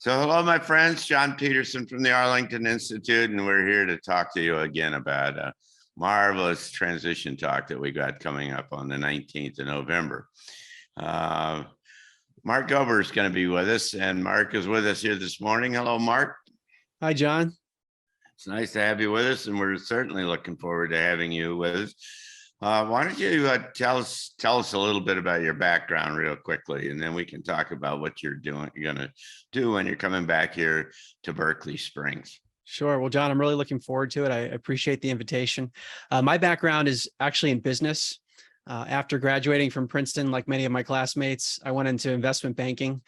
So hello, my friends, John Peterson from the Arlington Institute, and we're here to talk to you again about a marvelous transition talk that we got coming up on the 19th of November. Mark Gober is going to be with us, and Mark is with us here this morning. Hello, Mark. Hi, John. It's nice to have you with us, and we're certainly looking forward to having you with us. Why don't you tell us a little bit about your background real quickly, and then we can talk about what you're going to do when you're coming back here to Berkeley Springs. Sure. Well, John, I'm really looking forward to it. I appreciate the invitation. My background is actually in business. After graduating from Princeton, like many of my classmates, I went into investment banking.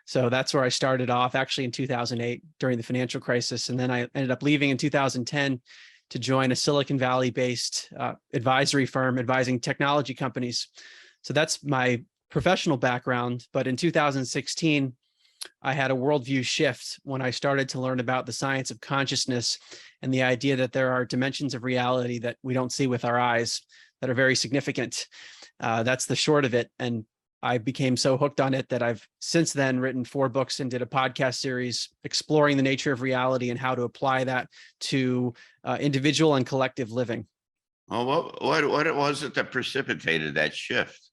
So that's where I started off, actually in 2008 during the financial crisis. And then I ended up leaving in 2010 to join a Silicon Valley-based advisory firm advising technology companies. So that's my professional background. But in 2016, I had a worldview shift when I started to learn about the science of consciousness and the idea that there are dimensions of reality that we don't see with our eyes that are very significant. That's the short of it. And I became so hooked on it that I've since then written 4 books and did a podcast series exploring the nature of reality and how to apply that to individual and collective living. Well, what was it that precipitated that shift?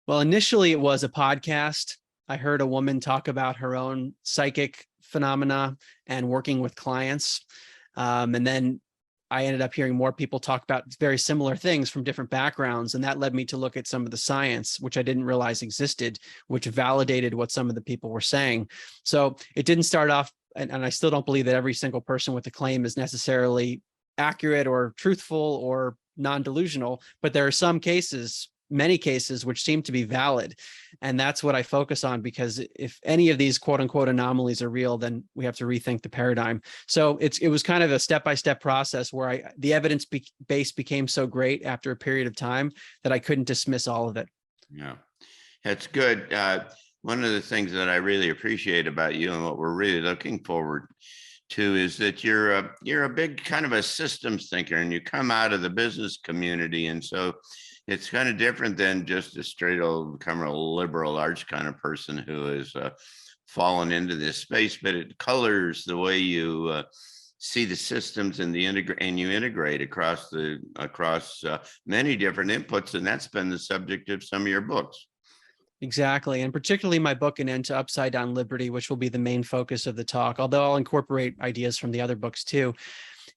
Well, initially it was a podcast. I heard a woman talk about her own psychic phenomena and working with clients. And then I ended up hearing more people talk about very similar things from different backgrounds. And that led me to look at some of the science, which I didn't realize existed, which validated what some of the people were saying. So it didn't start off, and I still don't believe that every single person with a claim is necessarily accurate or truthful or non-delusional, but there are some cases, many cases, which seem to be valid. And that's what I focus on, because if any of these quote unquote anomalies are real, then we have to rethink the paradigm. So it was kind of a step-by-step process where the evidence base became so great after a period of time that I couldn't dismiss all of it. Yeah, that's good. One of the things that I really appreciate about you and what we're really looking forward to is that you're a big kind of a systems thinker, and you come out of the business community. And so it's kind of different than just a straight old kind of liberal arts kind of person who has fallen into this space, but it colors the way you see the systems and you integrate across many different inputs. And that's been the subject of some of your books. Exactly. And particularly my book, An End to Upside Down Liberty, which will be the main focus of the talk, although I'll incorporate ideas from the other books too,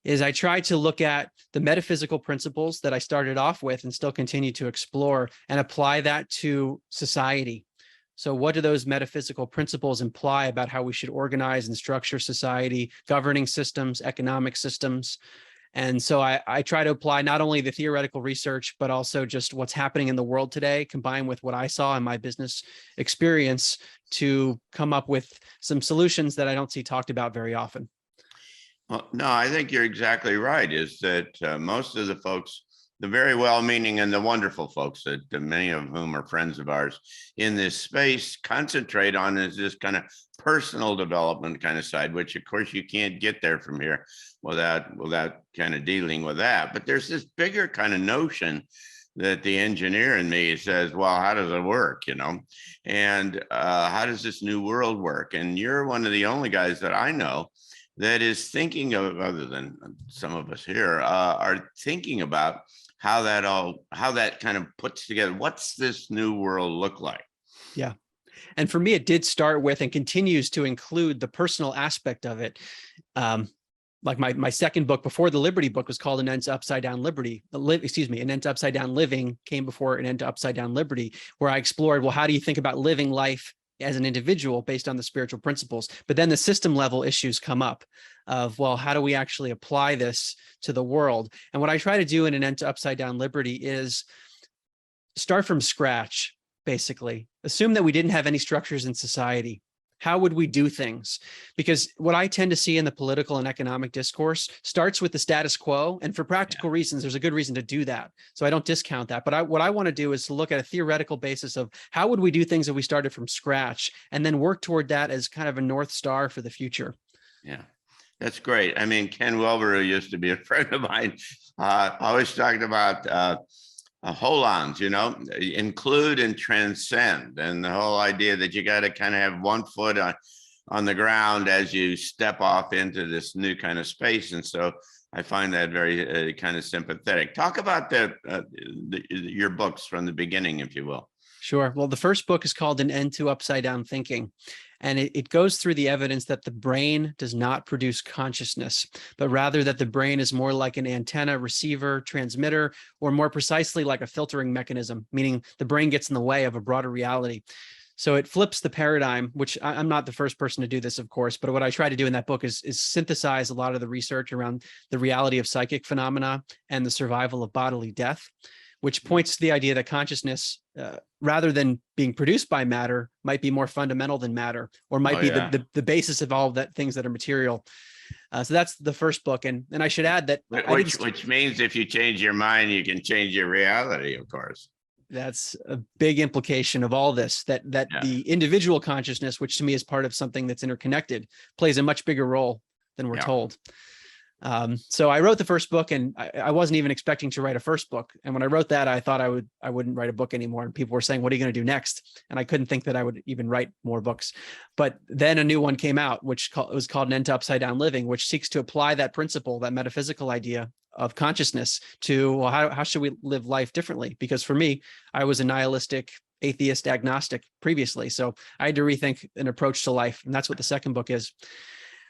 is I try to look at the metaphysical principles that I started off with and still continue to explore and apply that to society. So what do those metaphysical principles imply about how we should organize and structure society, governing systems, economic systems? And so I try to apply not only the theoretical research, but also just what's happening in the world today, combined with what I saw in my business experience to come up with some solutions that I don't see talked about very often. Well, no, I think you're exactly right, is that most of the folks, the very well-meaning and the wonderful folks that many of whom are friends of ours in this space concentrate on is this kind of personal development kind of side, which of course you can't get there from here without kind of dealing with that. But there's this bigger kind of notion that the engineer in me says, well, how does it work, and how does this new world work? And you're one of the only guys that I know that is thinking of, other than some of us here, are thinking about how that kind of puts together. What's this new world look like? Yeah. And for me, it did start with and continues to include the personal aspect of it. Like my second book before the Liberty book was called An End to Upside Down Liberty. An End to Upside Down Living came before An End to Upside Down Liberty, where I explored, well, how do you think about living life as an individual based on the spiritual principles? But then the system level issues come up of, well, how do we actually apply this to the world? And what I try to do in An End to Upside Down Liberty is start from scratch, basically. Assume that we didn't have any structures in society. How would we do things? Because what I tend to see in the political and economic discourse starts with the status quo. And for practical reasons, there's a good reason to do that. So I don't discount that. But what I want to do is to look at a theoretical basis of how would we do things if we started from scratch, and then work toward that as kind of a North Star for the future. Yeah, that's great. I mean, Ken Wilber, who used to be a friend of mine, always talked about hold-ons, include and transcend, and the whole idea that you got to kind of have one foot on the ground as you step off into this new kind of space. And so I find that very kind of sympathetic. Talk about your books from the beginning, if you will. Sure. Well, the first book is called An End to Upside Down Thinking. And it goes through the evidence that the brain does not produce consciousness, but rather that the brain is more like an antenna, receiver, transmitter, or more precisely like a filtering mechanism, meaning the brain gets in the way of a broader reality. So it flips the paradigm, which I'm not the first person to do this, of course, but what I try to do in that book is synthesize a lot of the research around the reality of psychic phenomena and the survival of bodily death, which points to the idea that consciousness, rather than being produced by matter, might be more fundamental than matter, or might be the basis of all that things that are material. So that's the first book. And I should add that which means if you change your mind, you can change your reality, of course. That's a big implication of all this, that the individual consciousness, which to me is part of something that's interconnected, plays a much bigger role than we're told. So I wrote the first book, and I wasn't even expecting to write a first book. And when I wrote that, I thought I wouldn't write a book anymore. And people were saying, what are you going to do next? And I couldn't think that I would even write more books. But then a new one came out, which was called An End to Upside Down Living, which seeks to apply that principle, that metaphysical idea of consciousness to, well, how should we live life differently? Because for me, I was a nihilistic, atheist, agnostic previously. So I had to rethink an approach to life. And that's what the second book is.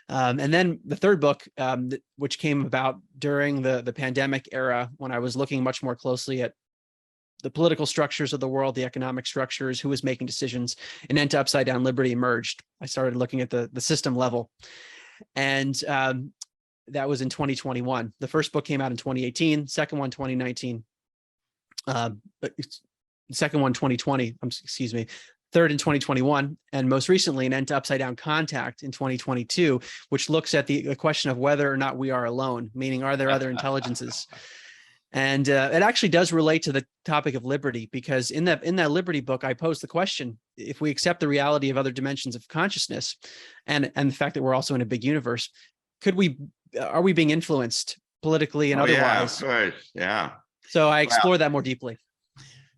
And then the third book, which came about during the pandemic era, when I was looking much more closely at the political structures of the world, the economic structures, who was making decisions, An End to Upside Down Liberty emerged. I started looking at the system level. And that was in 2021. The first book came out in 2018, second one, 2019. Second one, 2020, excuse me. Third in 2021, and most recently An End to Upside Down Contact in 2022, which looks at the question of whether or not we are alone, meaning are there other intelligences? And it actually does relate to the topic of liberty, because in that liberty book, I posed the question: if we accept the reality of other dimensions of consciousness, and the fact that we're also in a big universe, are we being influenced politically and otherwise? Yeah, of course. Yeah. So I explore that more deeply.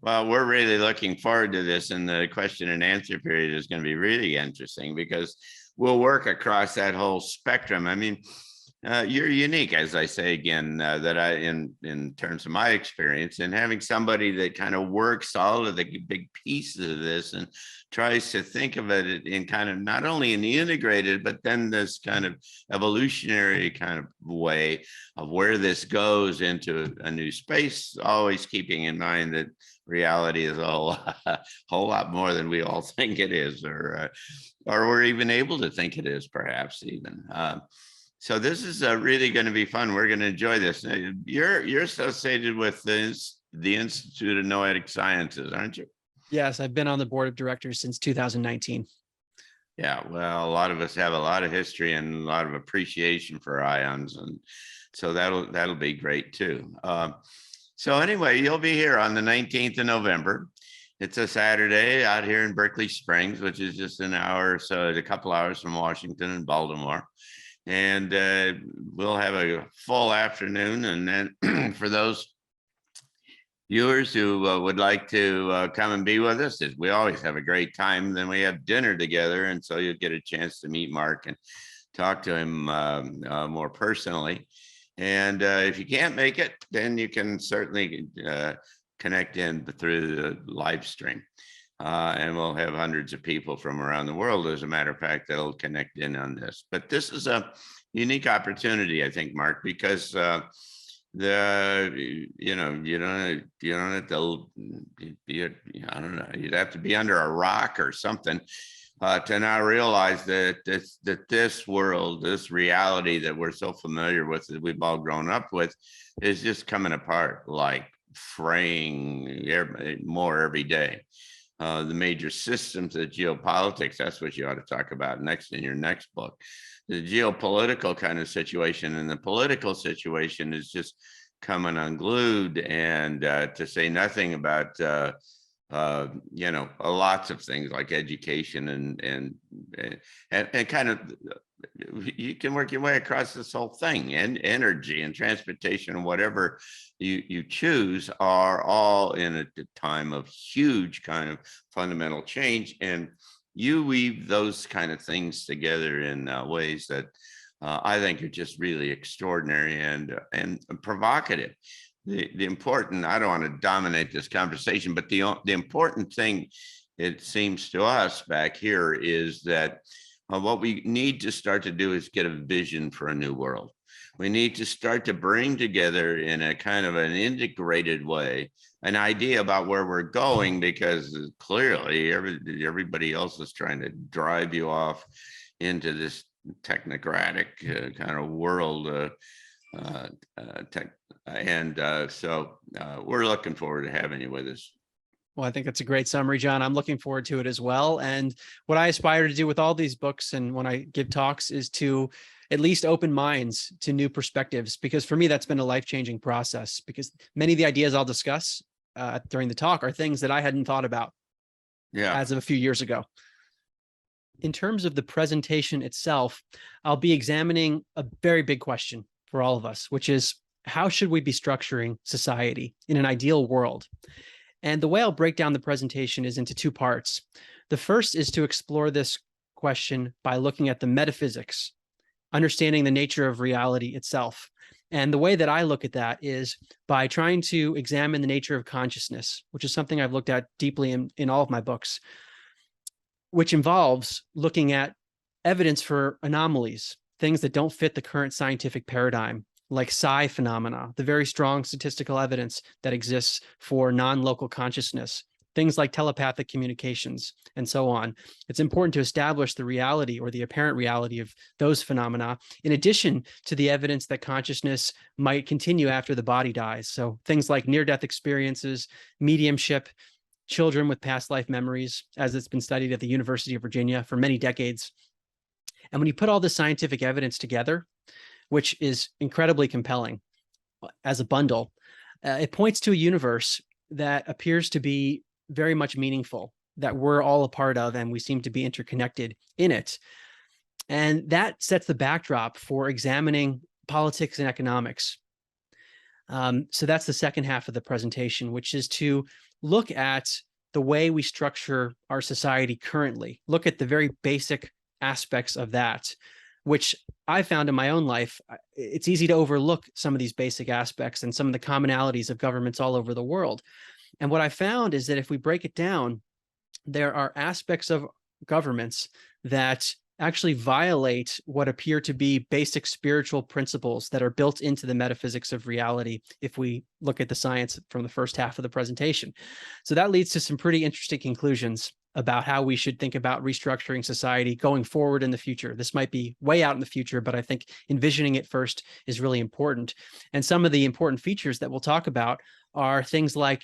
Well, we're really looking forward to this, and the question and answer period is going to be really interesting because we'll work across that whole spectrum. I mean, you're unique, as I say again, in terms of my experience, and having somebody that kind of works all of the big pieces of this and tries to think of it in kind of not only in the integrated, but then this kind of evolutionary kind of way of where this goes into a new space, always keeping in mind that reality is a whole lot more than we all think it is, or we're even able to think it is, perhaps even. So this is really going to be fun. We're going to enjoy this. You're associated with the Institute of Noetic Sciences, aren't you? Yes, I've been on the board of directors since 2019. Yeah, well, a lot of us have a lot of history and a lot of appreciation for ions, and so that'll be great too. So anyway, you'll be here on the 19th of November. It's a Saturday out here in Berkeley Springs, which is just an hour or so, a couple hours from Washington and Baltimore. And we'll have a full afternoon. And then for those viewers who would like to come and be with us, we always have a great time. Then we have dinner together. And so you'll get a chance to meet Mark and talk to him more personally. And if you can't make it, then you can certainly connect in through the live stream. And we'll have hundreds of people from around the world, as a matter of fact, that'll connect in on this. But this is a unique opportunity, I think, Mark, because you don't have to be, I don't know, you'd have to be under a rock or something to now realize that this world, this reality that we're so familiar with, that we've all grown up with, is just coming apart, like fraying more every day. The major systems of geopolitics, that's what you ought to talk about next in your next book. The geopolitical kind of situation and the political situation is just coming unglued, and to say nothing about lots of things like education and kind of, you can work your way across this whole thing, and energy and transportation and whatever you choose are all in a time of huge kind of fundamental change. And you weave those kind of things together in ways that I think are just really extraordinary and provocative. The important, I don't want to dominate this conversation, but the important thing, it seems to us back here, is that what we need to start to do is get a vision for a new world. We need to start to bring together in a kind of an integrated way an idea about where we're going, because clearly everybody else is trying to drive you off into this technocratic kind of world. So we're looking forward to having you with us. Well, I think that's a great summary, John. I'm looking forward to it as well. And what I aspire to do with all these books and when I give talks is to at least open minds to new perspectives, because for me, that's been a life-changing process, because many of the ideas I'll discuss during the talk are things that I hadn't thought about as of a few years ago. In terms of the presentation itself, I'll be examining a very big question for all of us, which is, how should we be structuring society in an ideal world? And the way I'll break down the presentation is into two parts. The first is to explore this question by looking at the metaphysics, understanding the nature of reality itself. And the way that I look at that is by trying to examine the nature of consciousness, which is something I've looked at deeply in all of my books, which involves looking at evidence for anomalies, things that don't fit the current scientific paradigm, like psi phenomena, the very strong statistical evidence that exists for non-local consciousness, things like telepathic communications, and so on. It's important to establish the reality or the apparent reality of those phenomena, in addition to the evidence that consciousness might continue after the body dies. So things like near-death experiences, mediumship, children with past life memories, as it's been studied at the University of Virginia for many decades. And when you put all this scientific evidence together, which is incredibly compelling as a bundle, it points to a universe that appears to be very much meaningful, that we're all a part of, and we seem to be interconnected in it. And that sets the backdrop for examining politics and economics. So that's the second half of the presentation, which is to look at the way we structure our society currently, look at the very basic aspects of that, which I found in my own life. It's easy to overlook some of these basic aspects and some of the commonalities of governments all over the world. And what I found is that if we break it down, there are aspects of governments that actually violate what appear to be basic spiritual principles that are built into the metaphysics of reality, if we look at the science from the first half of the presentation. So that leads to some pretty interesting conclusions about how we should think about restructuring society going forward in the future. This might be way out in the future, but I think envisioning it first is really important. And some of the important features that we'll talk about are things like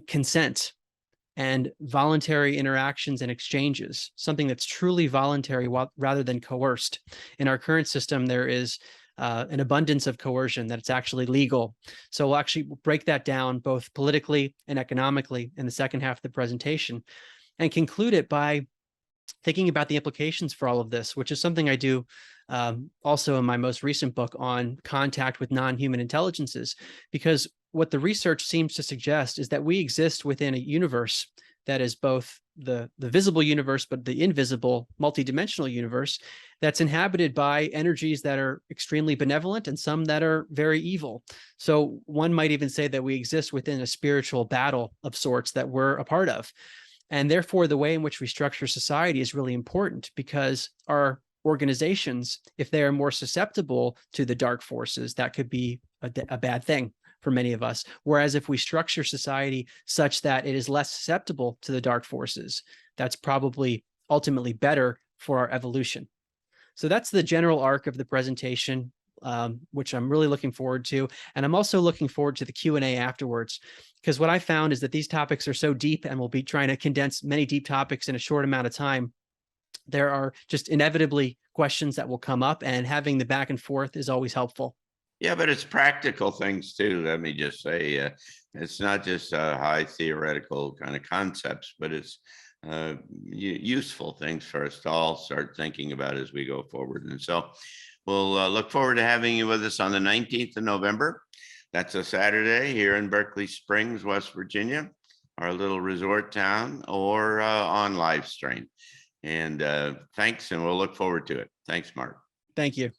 consent and voluntary interactions and exchanges, something that's truly voluntary rather than coerced. In our current system, there is an abundance of coercion that it's actually legal. So we'll actually break that down both politically and economically in the second half of the presentation, and conclude it by thinking about the implications for all of this, which is something I do also in my most recent book on contact with non-human intelligences, because what the research seems to suggest is that we exist within a universe that is both the visible universe, but the invisible multidimensional universe that's inhabited by energies that are extremely benevolent and some that are very evil. So one might even say that we exist within a spiritual battle of sorts that we're a part of. And therefore, the way in which we structure society is really important, because our organizations, if they are more susceptible to the dark forces, that could be a bad thing for many of us. Whereas if we structure society such that it is less susceptible to the dark forces, that's probably ultimately better for our evolution. So that's the general arc of the presentation, which I'm really looking forward to. And I'm also looking forward to the Q&A afterwards, because what I found is that these topics are so deep, and we'll be trying to condense many deep topics in a short amount of time. There are just inevitably questions that will come up, and having the back and forth is always helpful. Yeah, but it's practical things too. Let me just say, it's not just high theoretical kind of concepts, but it's useful things for us to all start thinking about as we go forward. And so we'll look forward to having you with us on the 19th of November. That's a Saturday here in Berkeley Springs, West Virginia. our little resort town, or on live stream. And thanks, and we'll look forward to it. Thanks, Mark. Thank you.